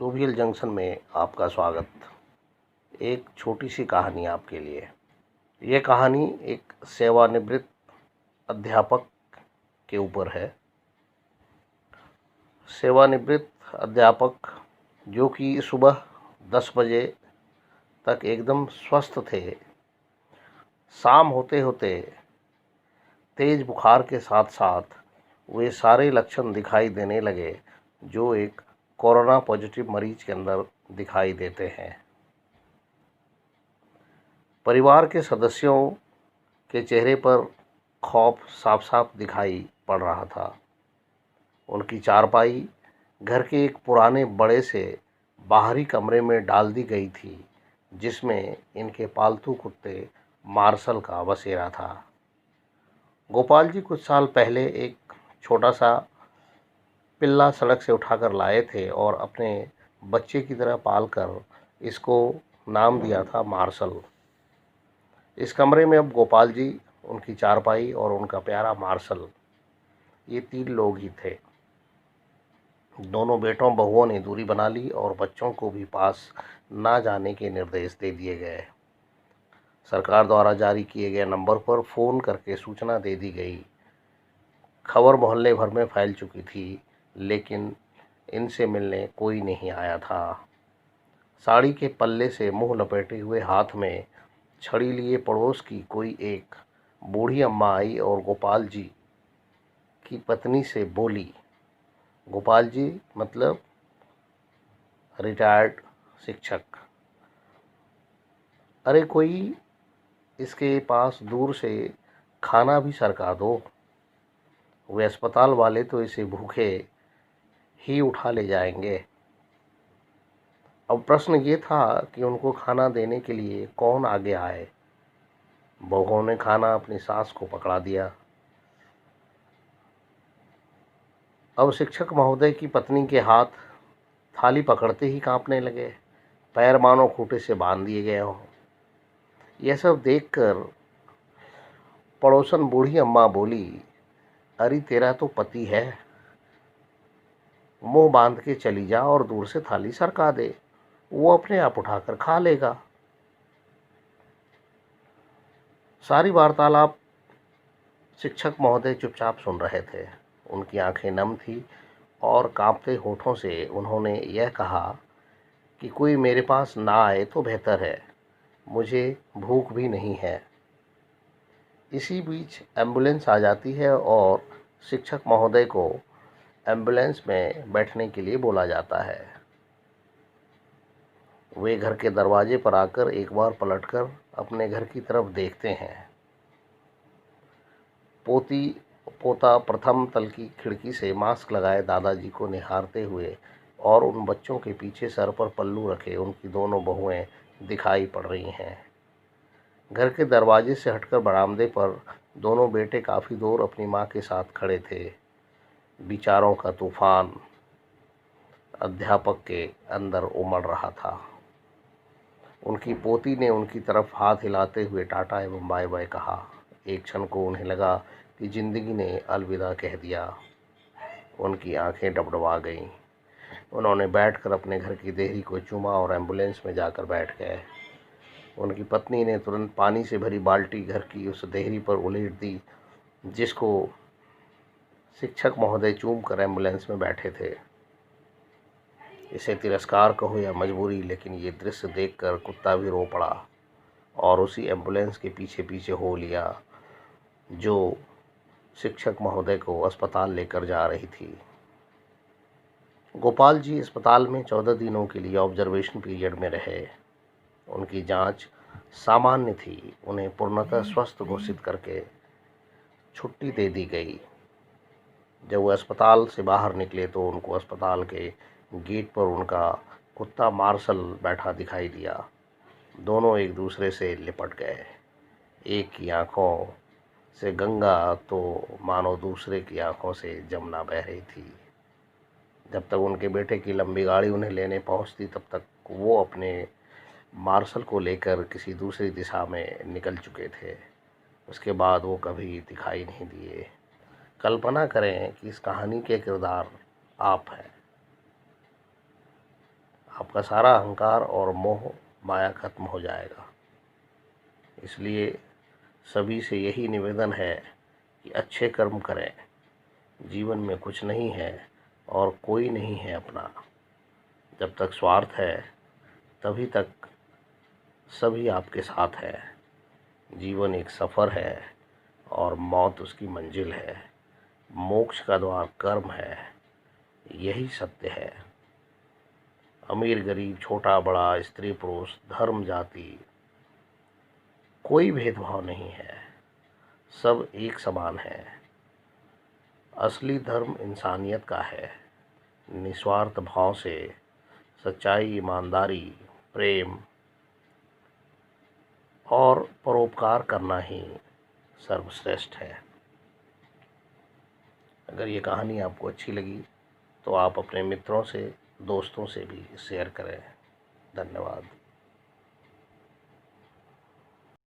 Jovial junction में आपका स्वागत। एक छोटी सी कहानी आपके लिए। यह कहानी एक सेवानिवृत्त अध्यापक के ऊपर है। सेवानिवृत्त अध्यापक जो कि सुबह 10 बजे तक एकदम स्वस्थ थे, शाम होते होते तेज बुखार के साथ साथ वे सारे लक्षण दिखाई देने लगे जो एक कोरोना पॉजिटिव मरीज के अंदर दिखाई देते हैं। परिवार के सदस्यों के चेहरे पर खौफ साफ साफ दिखाई पड़ रहा था। उनकी चारपाई घर के एक पुराने बड़े से बाहरी कमरे में डाल दी गई थी, जिसमें इनके पालतू कुत्ते मार्शल का बसेरा था। गोपाल जी कुछ साल पहले एक छोटा सा पिल्ला सड़क से उठाकर लाए थे और अपने बच्चे की तरह पालकर इसको नाम दिया था मार्शल। इस कमरे में अब गोपाल जी, उनकी चारपाई और उनका प्यारा मार्शल, ये 3 लोग ही थे। दोनों बेटों बहुओं ने दूरी बना ली और बच्चों को भी पास ना जाने के निर्देश दे दिए गए। सरकार द्वारा जारी किए गए नंबर पर फ़ोन करके सूचना दे दी गई। खबर मोहल्ले भर में फैल चुकी थी, लेकिन इनसे मिलने कोई नहीं आया था। साड़ी के पल्ले से मुंह लपेटे हुए हाथ में छड़ी लिए पड़ोस की कोई एक बूढ़ी अम्मा आई और गोपाल जी की पत्नी से बोली। गोपाल जी मतलब रिटायर्ड शिक्षक। अरे कोई इसके पास दूर से खाना भी सरका दो। वे अस्पताल वाले तो इसे भूखे ही उठा ले जाएंगे। अब प्रश्न ये था कि उनको खाना देने के लिए कौन आगे आए। बहुओं ने खाना अपनी सास को पकड़ा दिया। अब शिक्षक महोदय की पत्नी के हाथ थाली पकड़ते ही कांपने लगे, पैर मानो खूंटे से बांध दिए गए हों। यह सब देखकर पड़ोसन बूढ़ी अम्मा बोली, अरे तेरा तो पति है, मुंह बांध के चली जा और दूर से थाली सरका दे, वो अपने आप उठाकर खा लेगा। सारी वार्तालाप शिक्षक महोदय चुपचाप सुन रहे थे। उनकी आंखें नम थी और कांपते होठों से उन्होंने यह कहा कि कोई मेरे पास ना आए तो बेहतर है, मुझे भूख भी नहीं है। इसी बीच एम्बुलेंस आ जाती है और शिक्षक महोदय को एम्बुलेंस में बैठने के लिए बोला जाता है। वे घर के दरवाजे पर आकर एक बार पलटकर अपने घर की तरफ देखते हैं। पोता प्रथम तल की खिड़की से मास्क लगाए दादाजी को निहारते हुए और उन बच्चों के पीछे सर पर पल्लू रखे उनकी दोनों बहुएं दिखाई पड़ रही हैं। घर के दरवाजे से हटकर बरामदे पर दोनों बेटे काफ़ी दूर अपनी माँ के साथ खड़े थे। विचारों का तूफान अध्यापक के अंदर उमड़ रहा था। उनकी पोती ने उनकी तरफ हाथ हिलाते हुए टाटा एवं बाय बाय कहा। एक क्षण को उन्हें लगा कि जिंदगी ने अलविदा कह दिया। उनकी आंखें डबडबा गईं। उन्होंने बैठकर अपने घर की देहरी को चूमा और एम्बुलेंस में जाकर बैठ गए। उनकी पत्नी ने तुरंत पानी से भरी बाल्टी घर की उस देहरी पर उलेट दी, जिसको शिक्षक महोदय चूम कर एम्बुलेंस में बैठे थे। इसे तिरस्कार कहो या मजबूरी, लेकिन ये दृश्य देखकर कुत्ता भी रो पड़ा और उसी एम्बुलेंस के पीछे पीछे हो लिया जो शिक्षक महोदय को अस्पताल लेकर जा रही थी। गोपाल जी अस्पताल में 14 दिनों के लिए ऑब्जर्वेशन पीरियड में रहे। उनकी जांच सामान्य थी। उन्हें पूर्णतः स्वस्थ घोषित करके छुट्टी दे दी गई। जब वो अस्पताल से बाहर निकले तो उनको अस्पताल के गेट पर उनका कुत्ता मार्शल बैठा दिखाई दिया। दोनों एक दूसरे से लिपट गए। एक की आंखों से गंगा तो मानो दूसरे की आंखों से जमुना बह रही थी। जब तक उनके बेटे की लंबी गाड़ी उन्हें लेने पहुंचती, तब तक वो अपने मार्शल को लेकर किसी दूसरी दिशा में निकल चुके थे। उसके बाद वो कभी दिखाई नहीं दिए। कल्पना करें कि इस कहानी के किरदार आप हैं। आपका सारा अहंकार और मोह माया खत्म हो जाएगा। इसलिए सभी से यही निवेदन है कि अच्छे कर्म करें। जीवन में कुछ नहीं है और कोई नहीं है अपना। जब तक स्वार्थ है तभी तक सभी आपके साथ है। जीवन एक सफ़र है और मौत उसकी मंजिल है। मोक्ष का द्वार कर्म है, यही सत्य है। अमीर गरीब, छोटा बड़ा, स्त्री पुरुष, धर्म जाति, कोई भेदभाव नहीं है। सब एक समान है। असली धर्म इंसानियत का है। निस्वार्थ भाव से सच्चाई, ईमानदारी, प्रेम और परोपकार करना ही सर्वश्रेष्ठ है। अगर ये कहानी आपको अच्छी लगी तो आप अपने मित्रों से, दोस्तों से भी शेयर करें। धन्यवाद।